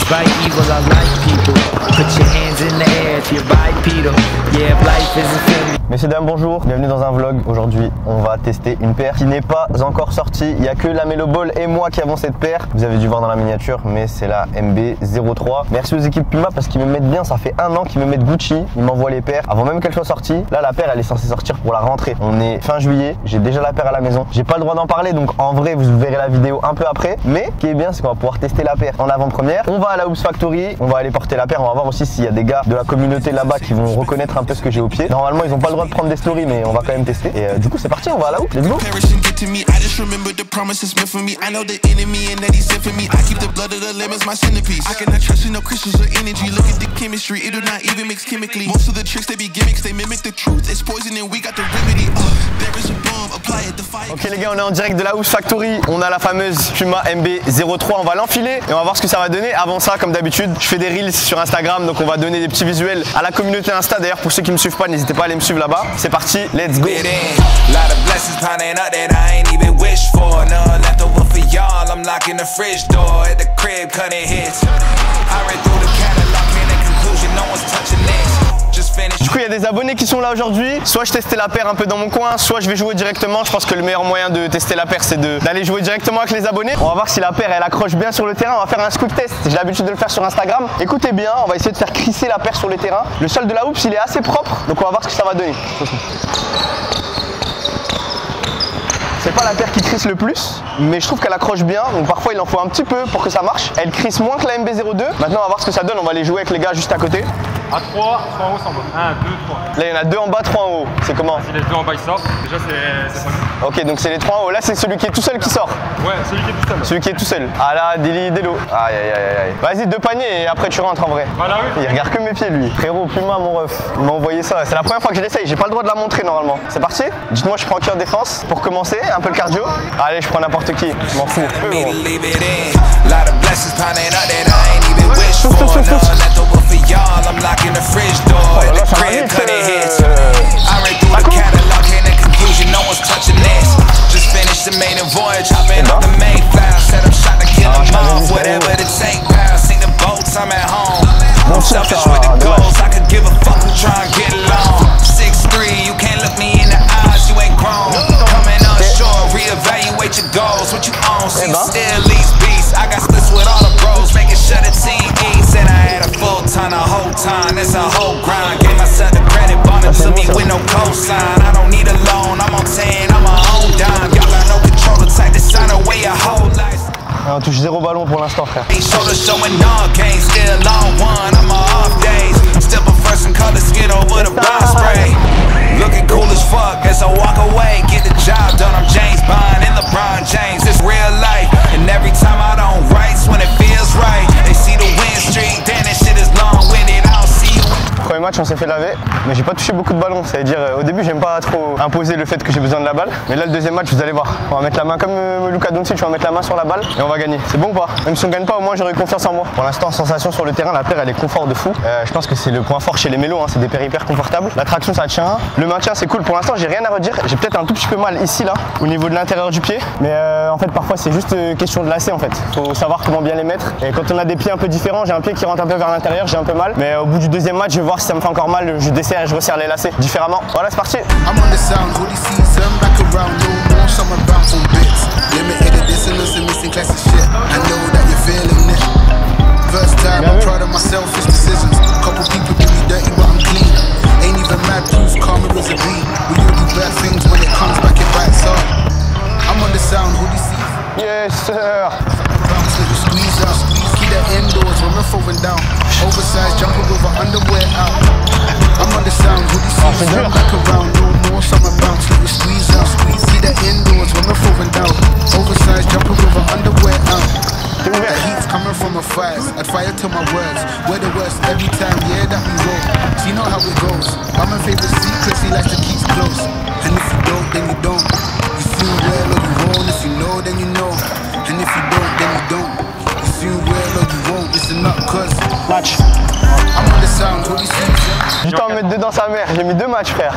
Despite evil, I like people. Put your hands in the air if you're bipedal. Yeah, if life isn't fair. Messieurs, dames, bonjour, bienvenue dans un vlog. Aujourd'hui, on va tester une paire qui n'est pas encore sortie. Il n'y a que la Melo Ball et moi qui avons cette paire. Vous avez dû voir dans la miniature, mais c'est la MB03. Merci aux équipes Puma parce qu'ils me mettent bien. Ça fait un an qu'ils me mettent Gucci. Ils m'envoient les paires avant même qu'elle soit sortie. Là, la paire, elle est censée sortir pour la rentrée. On est fin juillet. J'ai déjà la paire à la maison. J'ai pas le droit d'en parler, donc en vrai, vous verrez la vidéo un peu après. Mais ce qui est bien, c'est qu'on va pouvoir tester la paire en avant-première. On va à la Hoops Factory. On va aller porter la paire. On va voir aussi s'il y a des gars de la communauté là-bas qui vont reconnaître un peu ce que j'ai au pied. Normalement, ils ont pas le droit de prendre des stories, mais on va quand même tester. Et du coup, c'est parti. On va à la Hoops. Let's go. Ok les gars, on est en direct de la Hoops Factory. On a la fameuse Puma MB03. On va l'enfiler et on va voir ce que ça va donner. Avant ça, comme d'habitude, je fais des reels sur Instagram, donc on va donner des petits visuels à la communauté Insta. D'ailleurs, pour ceux qui me suivent pas, n'hésitez pas à aller me suivre là-bas. C'est parti, let's go. Du coup, il y a des abonnés qui sont là aujourd'hui. Soit je testais la paire un peu dans mon coin, soit je vais jouer directement. Je pense que le meilleur moyen de tester la paire, c'est d'aller jouer directement avec les abonnés. On va voir si la paire, elle accroche bien sur le terrain. On va faire un scoop test. J'ai l'habitude de le faire sur Instagram. Écoutez bien, on va essayer de faire crisser la paire sur le terrain. Le sol de la hoops, il est assez propre, donc on va voir ce que ça va donner. C'est pas la paire qui crisse le plus, mais je trouve qu'elle accroche bien, donc parfois il en faut un petit peu pour que ça marche. Elle crisse moins que la MB02. Maintenant on va voir ce que ça donne, on va aller jouer avec les gars juste à côté. À 3 en haut, 100 balles. 1, 2, 3. Là il y en a 2 en bas, 3 en haut. C'est comment? Si les 2 en bas ils sortent, déjà c'est pas mal. Ok, donc c'est les 3 en haut. Là c'est celui qui est tout seul qui sort. Ouais, celui qui est tout seul. Celui qui est tout seul. Ah là, Delo. Aïe aïe aïe aïe. Vas-y, 2 paniers et après tu rentres en vrai. Voilà, oui. Il regarde que mes pieds lui. Frérot, Puma mon ref. Il m'a envoyé ça. C'est la première fois que je l'essaye. J'ai pas le droit de la montrer normalement. C'est parti? Dites-moi, je prends qui en défense pour commencer, un peu le cardio. Allez, je prends n'importe qui. Je m'en fous. Oh là là, ça va vite. On touche 0 ballon pour l'instant, frère. Looking cool as fuck as I walk away, get the job done. I'm James Bond and LeBron James. It's real life, and every time I don't write, when it feels right. They see the win streak, then that shit is long-winded. I don't see you. Premier match, on s'est fait laver, mais j'ai pas touché beaucoup de ballons. Ça veut dire, au début, j'aime pas trop imposer le fait que j'ai besoin de la balle. Mais là, le deuxième match, vous allez voir. On va mettre la main comme Luka Doncic, on va mettre la main sur la balle et on va gagner. C'est bon ou pas? Même si on gagne pas, au moins j'aurai confiance en moi. Pour l'instant, sensation sur le terrain, la paire elle est confort de fou. Je pense que c'est le point fort chez les mélos, hein. C'est des paires hyper confortables. La traction, ça tient. Le maintien, c'est cool. Pour l'instant, j'ai rien à redire. J'ai peut-être un tout petit peu mal ici, là, au niveau de l'intérieur du pied. Mais en fait, parfois, c'est juste question de lacets en fait. Faut savoir comment bien les mettre. Et quand on a des pieds un peu différents, j'ai un pied qui rentre un peu vers l'intérieur, j'ai un peu mal. Mais au bout du deuxième match, je vais voir si ça me fait encore mal. Je desserre et je resserre les lacets différemment. Voilà, c'est parti. Yes, sir. Indoors when we're throwing down. Oversized jumper with our underwear out. I'm on the sound, hoodie sees them back around. No more summer bounce, let me squeeze out. See the indoors when we're throwing down. Oversized jumper with our underwear out. The heat's coming from a fire. I'd fire to my words. We're the worst every time, yeah, that we roll. So you know how it goes. I'm my favorite secrets, he likes to keep close. And if you don't, then you don't. You feel well or you won't. If you know, then you know. And if you don't, then you don't. Match. Du temps à mettre dedans sa mère, j'ai mis 2 matchs, frère.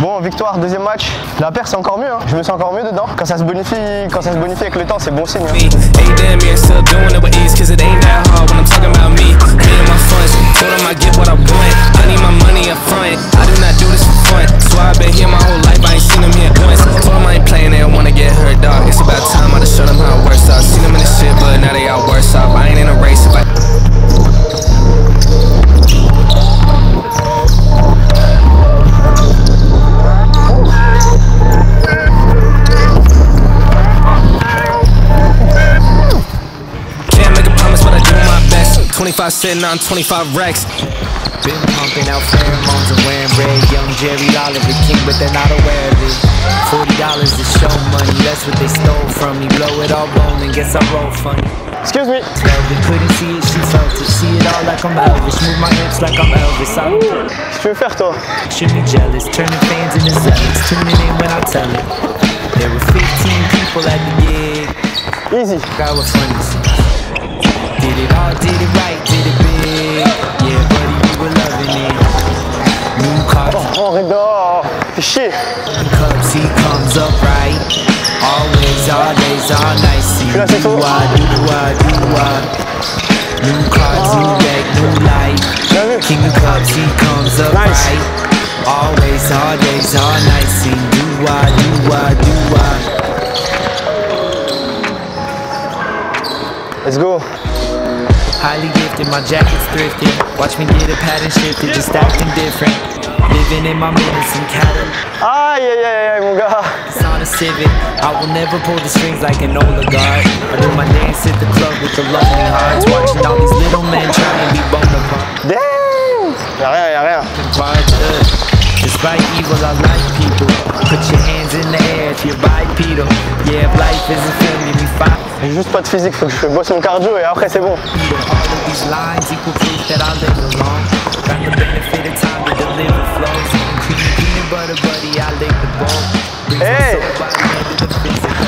Bon, victoire, deuxième match. La paire, c'est encore mieux, hein. Je me sens encore mieux dedans. Quand ça se bonifie avec le temps, c'est bon signe, hein. 25 cent on 25 racks. Been pumping out pheromones and wearing red. Young Jerry Lawler, the king, but they're not aware of it. $40 is show money, that's what they stole from me. Blow it all rolling, guess I roll funny. Excuse me. Velvet couldn't see it, she felt it. See it all like I'm Elvis. Move my hips like I'm Elvis. I'm Qu'est-ce que tu veux faire toi? should be jealous, turning fans into zealots. Tuning in when I tell it. There were 15 people at the gig. Easy. Crowd was funny. Did it all, did it right, did it big. Yeah, buddy, we were loving it. New cars, Oh, Reda, fais chier. clubs, he comes up right. Always, always, all nice. See, Là, c'est do faux. I. New cars, new deck, new light. Bien vu. King of clubs, he comes up Nice. right. Always, all days, all night. See, do I. Let's go. Highly gifted, my jacket's thrifted. Watch me get a pattern shifted, just acting different. Living in my minutes and cattle. Aïe aïe aïe aïe mon gars. It's on a Civic. I will never pull the strings like an oligarch. I do my dance at the club with the lonely hearts. Watching all these little men try and be Bonaparte. Damn. Y'a rien. Despite evil, I like people. Put your hands in the air if you're bipedal. Yeah, if life is a film, give me 5. J'ai juste pas de physique, faut que je bosse mon cardio et après c'est bon. All of these lines equal proof that I live alone. Got the benefit of time to deliver flows. Creamy peanut butter, buddy, I lick the bowl. Brings Hey. my soul body under the physical.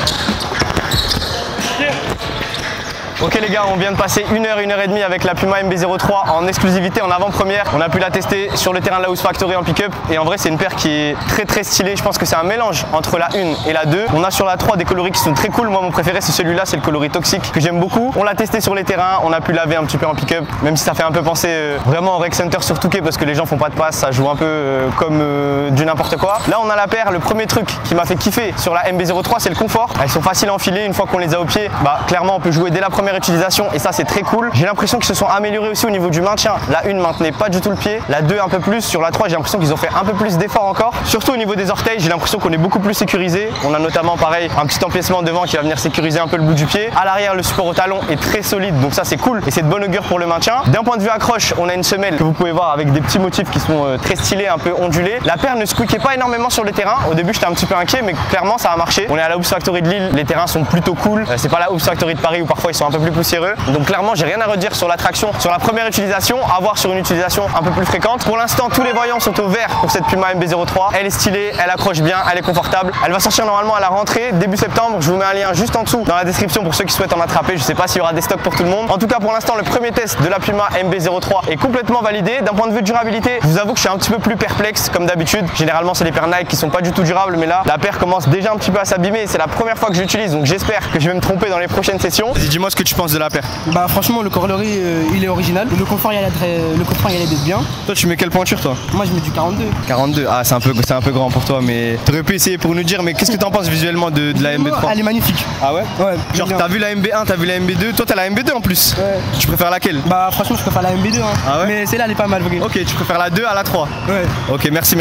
Ok les gars, on vient de passer 1 heure, 1 heure et demie avec la Puma MB03 en exclusivité, en avant-première. On a pu la tester sur le terrain de la House Factory en pick-up et en vrai c'est une paire qui est très stylée. Je pense que c'est un mélange entre la 1 et la 2. On a sur la 3 des coloris qui sont très cool. Moi mon préféré c'est celui-là, c'est le coloris toxique que j'aime beaucoup. On l'a testé sur les terrains, on a pu laver un petit peu en pick-up, même si ça fait un peu penser vraiment au Rec Center sur Touquet parce que les gens font pas de passe, ça joue un peu comme du n'importe quoi. Là on a la paire, le premier truc qui m'a fait kiffer sur la MB03 c'est le confort. Elles sont faciles à enfiler, une fois qu'on les a au pied, bah clairement on peut jouer dès la première utilisation et ça c'est très cool. J'ai l'impression qu'ils se sont améliorés aussi au niveau du maintien. La 1 maintenait pas du tout le pied, la 2 un peu plus, sur la 3 j'ai l'impression qu'ils ont fait un peu plus d'efforts encore. Surtout au niveau des orteils, j'ai l'impression qu'on est beaucoup plus sécurisé. On a notamment pareil un petit empiècement devant qui va venir sécuriser un peu le bout du pied. À l'arrière le support au talon est très solide donc ça c'est cool et c'est de bonne augure pour le maintien. D'un point de vue accroche, on a une semelle que vous pouvez voir avec des petits motifs qui sont très stylés, un peu ondulés. La paire ne squeakait pas énormément sur le terrain. Au début j'étais un petit peu inquiet mais clairement ça a marché. On est à la House Factory de Lille, les terrains sont plutôt cool. C'est pas la House Factory de Paris où parfois ils sont un peu plus poussiéreux. Donc clairement j'ai rien à redire sur la traction sur la première utilisation, à voir sur une utilisation un peu plus fréquente. Pour l'instant tous les voyants sont au vert pour cette Puma MB03. Elle est stylée, elle accroche bien, elle est confortable. Elle va sortir normalement à la rentrée début septembre. Je vous mets un lien juste en dessous dans la description pour ceux qui souhaitent en attraper. Je sais pas s'il y aura des stocks pour tout le monde. En tout cas pour l'instant le premier test de la Puma MB03 est complètement validé. D'un point de vue durabilité, je vous avoue que je suis un petit peu plus perplexe comme d'habitude. Généralement c'est les paires Nike qui sont pas du tout durables mais là la paire commence déjà un petit peu à s'abîmer. C'est la première fois que je l'utilise donc j'espère que je vais me tromper dans les prochaines sessions. Vas-y dis-moi ce que tu penses de la paire. Bah franchement le coloris il est original, le confort il a l'air d'être bien. Toi tu mets quelle pointure toi? Moi je mets du 42. 42, ah c'est un peu grand pour toi mais t'aurais pu essayer pour nous dire mais qu'est-ce que t'en penses visuellement de la MB3? Elle est magnifique. Ah ouais? Ouais. Genre bien. t'as vu la MB1, t'as vu la MB2, toi t'as la MB2 en plus. Ouais. Tu préfères laquelle? Bah franchement je préfère la MB2 hein. Ah ouais? Mais celle-là elle est pas mal. Ok, tu préfères la 2 à la 3? Ouais. Ok, merci.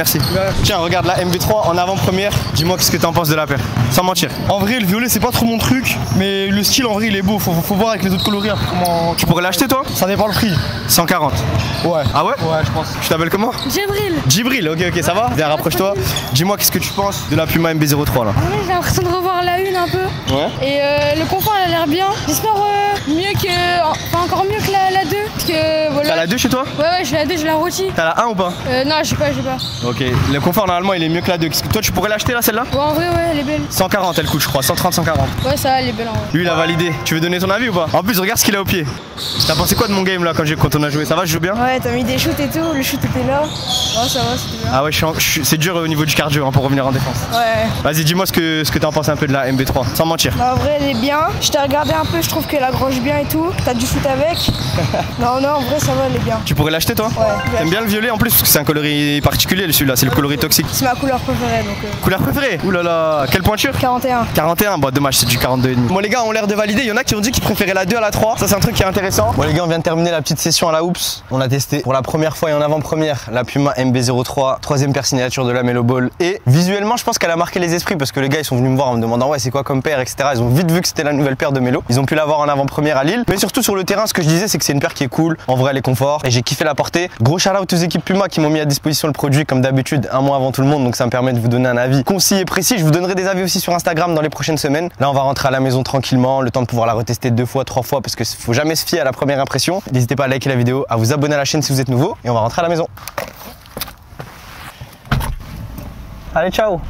Tiens, regarde la MB3 en avant-première. Dis-moi qu'est-ce que t'en penses de la paire, sans mentir. En vrai le violet c'est pas trop mon truc, mais le style en vrai il est beau, faut voir avec les autres coloris comment. Tu pourrais l'acheter toi? Ça dépend le prix. 140. Ouais. Ah ouais? Ouais je pense. Tu t'appelles comment? Djibril. Djibril, ok, ça va? Viens, rapproche-toi. Dis-moi qu'est-ce que tu penses de la Puma MB03 là? En vrai, j'ai l'impression de revoir la une un peu. Ouais. Et le confort, elle a l'air bien. J'espère mieux que. Enfin, encore mieux que la 2. Parce que voilà. T'as la 2 chez toi? Ouais, j'ai la 2, j'ai la rôti. T'as la 1 ou pas? Non, je sais pas. Ok, le confort normalement il est mieux que la 2. Toi tu pourrais l'acheter là celle-là? Ouais, en vrai, ouais, elle est belle. 140 elle coûte je crois, 130, 140. Ouais, ça, elle est belle en vrai. Lui il a validé. Tu veux donner ton avis ou pas? En plus regarde ce qu'il a au pied. T'as pensé quoi de mon game là quand on a joué? Ça va, je joue bien? Ouais, t'as mis des shoots et tout, le shoot était là. Ouais, ça va, c'était bien. Ah ouais, c'est dur au niveau du cardio hein, pour revenir en défense. Ouais. Vas-y, dis-moi ce que t'en penses un peu de la MB3, sans mentir. Bah, en vrai, elle est bien. Je t'ai regardé un peu, je trouve qu'elle accroche bien et tout. T'as du shoot avec. Non, en vrai, ça va les gars. Tu pourrais l'acheter toi? Ouais. T'aimes bien le violet en plus parce que c'est un coloris particulier celui-là, c'est le coloris toxique. C'est ma couleur préférée donc. Couleur préférée? Ouh là là, quelle pointure? 41. 41, bon dommage c'est du 42,5. Bon les gars ont l'air de valider, il y en a qui ont dit qu'ils préféraient la 2 à la 3, ça c'est un truc qui est intéressant. Bon les gars on vient de terminer la petite session à la Hoops. On a testé pour la première fois et en avant-première la Puma MB03, troisième paire signature de la Melo Ball. Et visuellement je pense qu'elle a marqué les esprits parce que les gars ils sont venus me voir en me demandant ouais c'est quoi comme paire etc. Ils ont vite vu que c'était la nouvelle paire de Melo. Ils ont pu l'avoir en avant-première à Lille. Mais surtout sur le terrain ce que je disais c'est que c'est une paire qui est cool, en vrai elle est confort et j'ai kiffé la porter. Gros shout out aux équipes Puma qui m'ont mis à disposition le produit comme d'habitude un mois avant tout le monde, donc ça me permet de vous donner un avis concis et précis. Je vous donnerai des avis aussi sur Instagram dans les prochaines semaines. Là on va rentrer à la maison tranquillement, le temps de pouvoir la retester 2 fois, 3 fois parce que faut jamais se fier à la première impression. N'hésitez pas à liker la vidéo, à vous abonner à la chaîne si vous êtes nouveau et on va rentrer à la maison. Allez ciao.